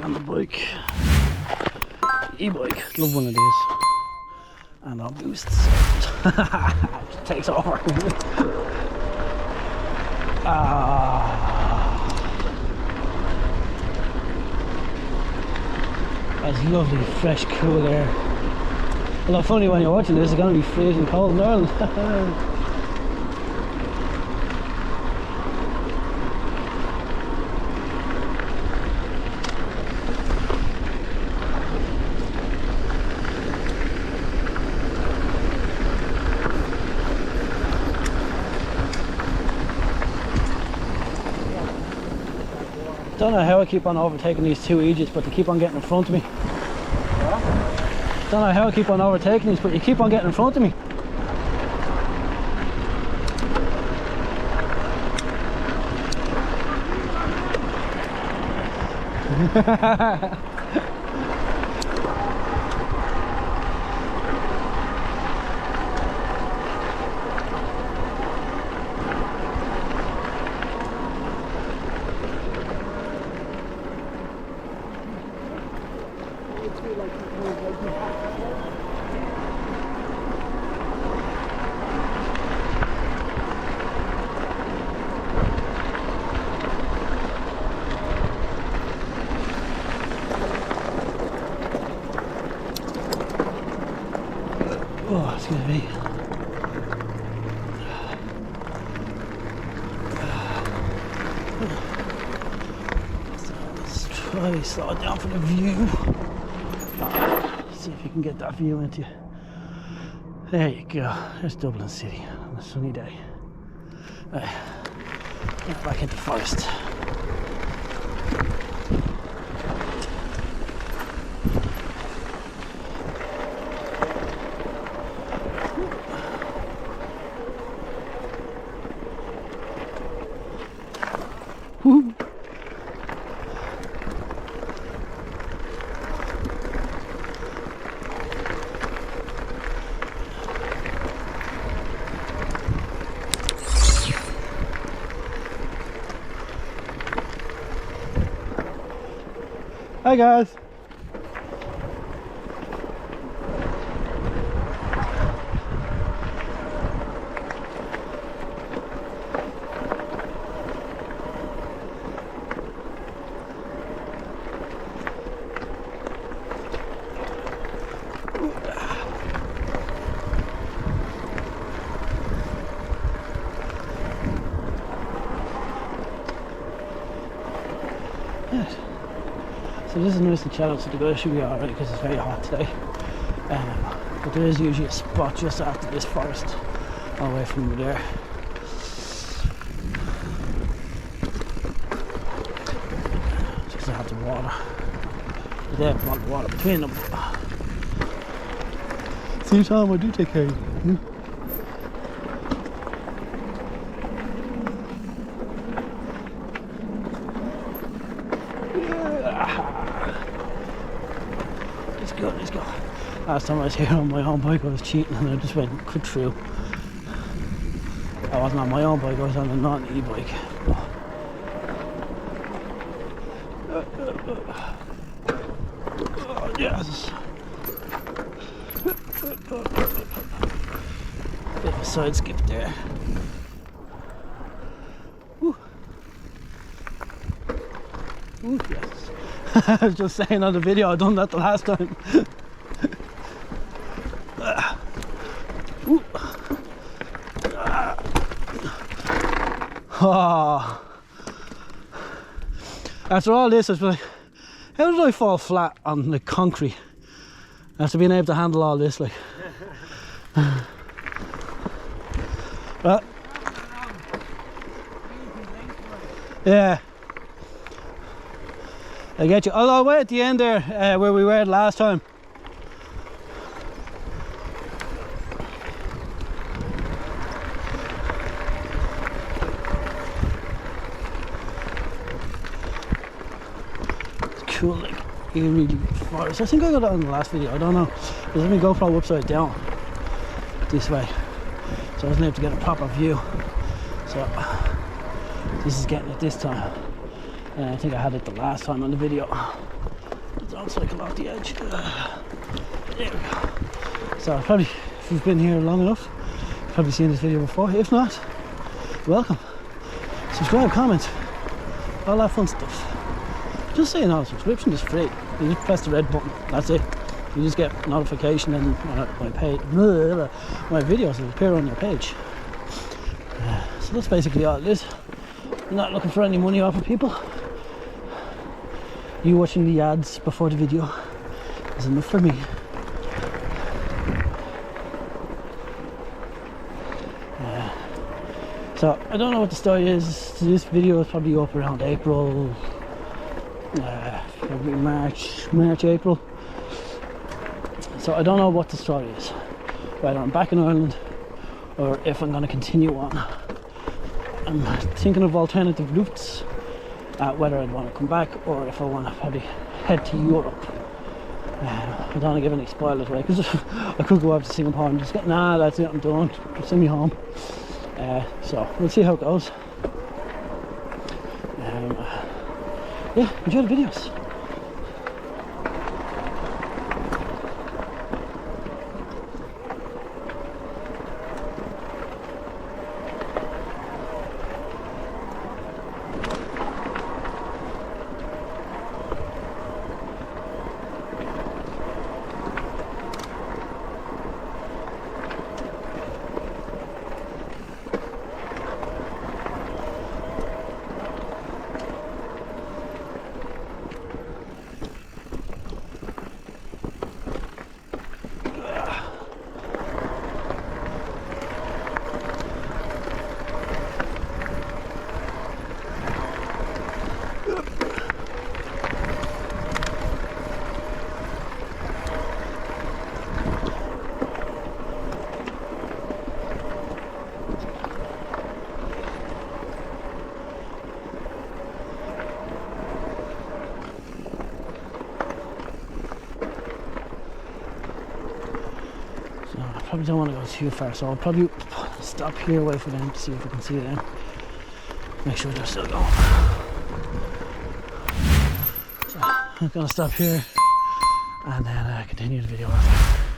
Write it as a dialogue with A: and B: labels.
A: on the bike. E-bike, love one of these. And I'll boost it. Just takes over. That's lovely, fresh, cool air. Although funny when you're watching this, it's going to be freezing cold in Ireland. Don't know how I keep on overtaking these two Aegis, but they keep on getting in front of me. Don't know how I keep on overtaking these, but you keep on getting in front of me. Oh, excuse me. So let's try to slow it down for the view. See if you can get that view into you. There you go. There's Dublin City on a sunny day. Get back into the forest. Woo. Hi guys. Yes. So this is nice and shallow, so the guy should be alright because it's very hot today. But there is usually a spot just after this forest, away from there. Just to have the water. They have a lot of water between them. Same time I do take care of you. Let's go. Last time I was here on my own bike I was cheating and I just went quick through. I wasn't on my own bike, I was on a non-e-bike. Oh, yes. Bit of a side skip there. Woo. Ooh, yes. I was just saying on the video, I done that the last time. Oh. After all this, I was like, how did I fall flat on the concrete? After being able to handle all this, like. Well, yeah. I get you. Although way at the end there, where we were last time. It's cool, like eerie forest. I think I got that in the last video. I don't know. Because let me GoPro upside down this way, so I wasn't able to get a proper view. So this is getting it this time. I think I had it the last time on the video. Don't cycle off the edge. There we go. So probably, if you've been here long enough, you've probably seen this video before. If not, welcome. Subscribe, comment, all that fun stuff. Just so you know, subscription is free. You just press the red button. That's it. You just get notification and my page, my videos will appear on your page. So that's basically all it is. I'm not looking for any money off of people. You watching the ads before the video is enough for me. So I don't know what the story is. This video is probably up around April, February, March, April. So I don't know what the story is. Whether I'm back in Ireland or if I'm going to continue on. I'm thinking of alternative routes. Whether I'd want to come back or if I want to probably head to Europe. I don't want to give any spoilers away because I could go over to Singapore and just go, nah, that's it, I'm done, just send me home. So we'll see how it goes. Yeah, enjoy the videos. I probably don't want to go too far, so I'll probably stop here, wait for them to see if I can see them. Make sure they're still going. So I'm going to stop here and then continue the video after.